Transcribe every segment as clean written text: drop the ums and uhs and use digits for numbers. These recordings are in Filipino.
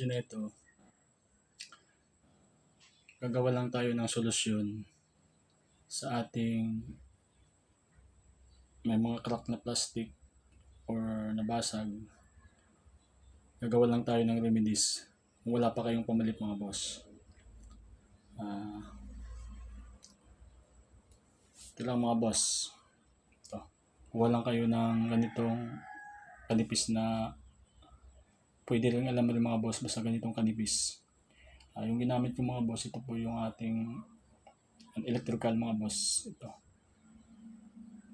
video na ito, gagawa lang tayo ng solusyon sa ating may mga crack na plastic or nabasag. Gagawa lang tayo ng remedies kung wala pa kayong pamalit mga boss. Ito lang mga boss. Ito. Kuha lang kayo ng ganitong kanipis na pwede rin alam rin mga boss basta ganitong kanipis. Yung ginamit ko mga boss, ito po yung ating electrical mga boss. Ito.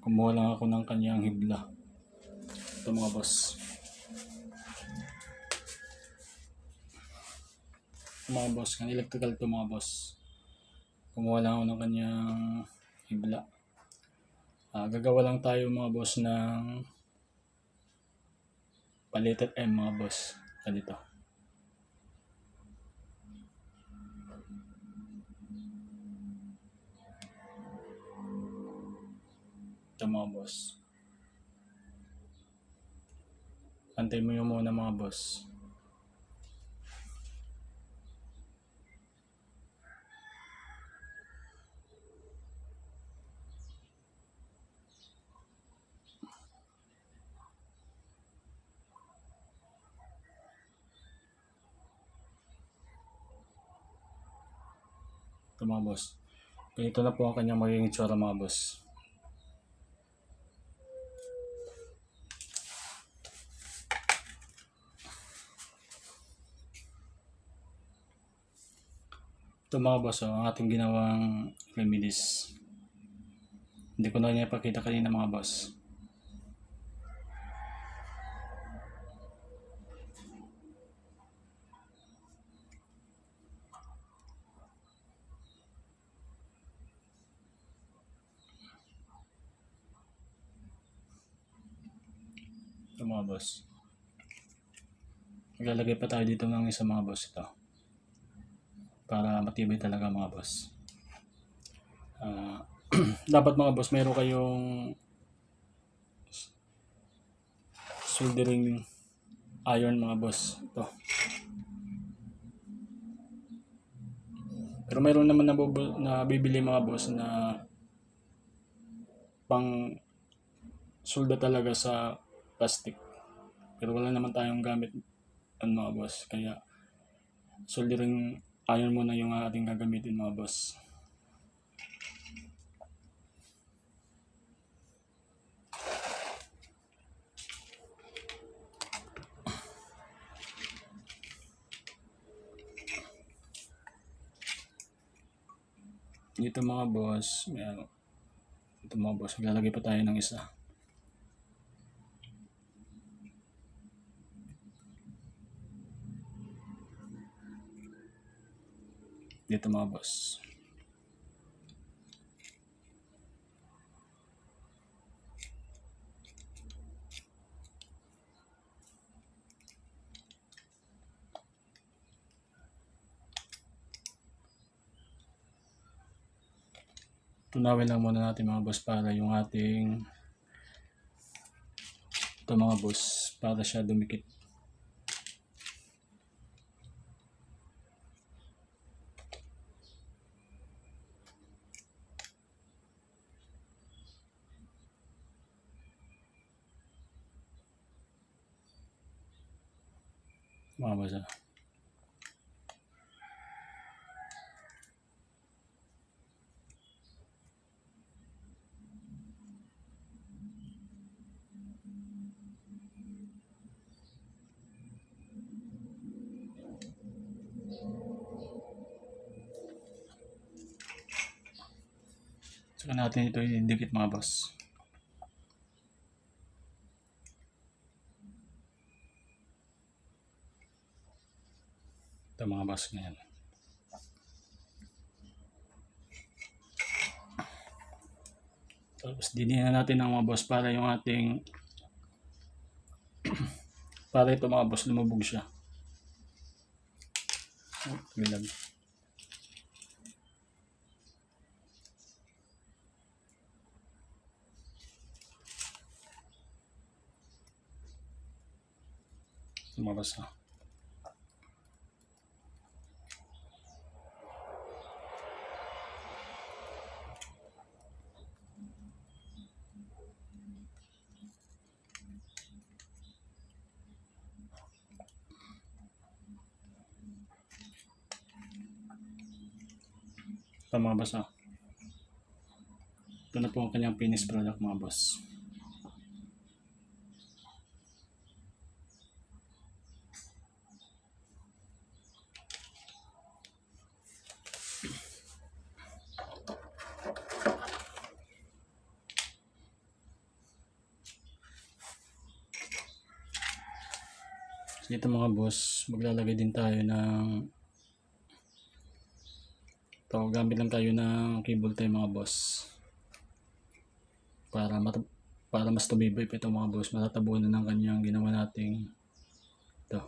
Kumuha lang ako ng kanyang hibla. Ito mga boss. Ito mga boss, ang electrical ito mga boss. Kumuha lang ako ng kanyang hibla. Gagawa lang tayo mga boss ng palitan M mga boss. Ganito. Ito mga boss. Antay mo yung muna mga boss. Ito mga boss. Ganito na po ang kanyang magiging itsura mga boss. Ito mga boss, ang ating ginawang remedies. Hindi ko na niya ipakita kanina mga boss. Ito mga boss. Maglalagay pa tayo dito ng isa mga boss ito. Para matibay talaga mga boss. Dapat mga boss mayroon kayong soldering iron mga boss. Ito. Pero mayroon naman na bibili mga boss na pang solda talaga sa plastic. Pero wala naman tayong gamit mga boss. Kaya soldering iron muna yung ating gagamitin mga boss. Dito mga boss, ito mga boss, maglalagay pa tayo ng isa. Dito mga boss. Tunawin lang muna natin mga boss para yung ating ito mga boss para siya dumikit. Mga boss Saka natin ito idikit mga boss. Ito mga boss ngayon. Tapos dinihan natin ang mga boss para yung ating para ito mga boss lumubog siya. Bilag. Mga boss Ito mga boss, oh. Ito na po ang kanyang finished product mga boss. So ito mga boss, maglalagay din tayo ng gamit lang tayo ng cable tie mga boss. Para mas tumibay pa ito mga boss, matatabunan ng kanyang ginawa nating ito.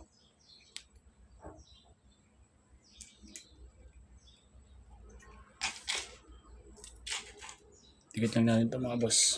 Tikit lang natin ito mga boss.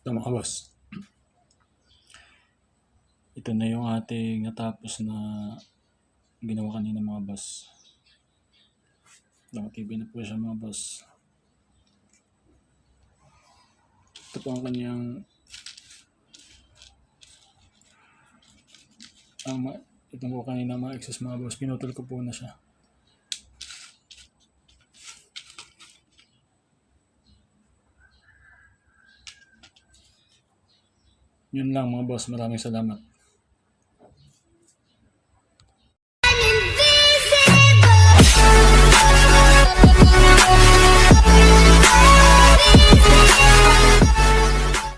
Ito mga boss. Ito na yung ating natapos na ginawa kanina mga boss. Nakatibay na po siya mga boss. Ito po ang kanyang ito po kanina mga excess mga boss. Pinutol ko po na siya. Yun lang mga boss. Maraming salamat.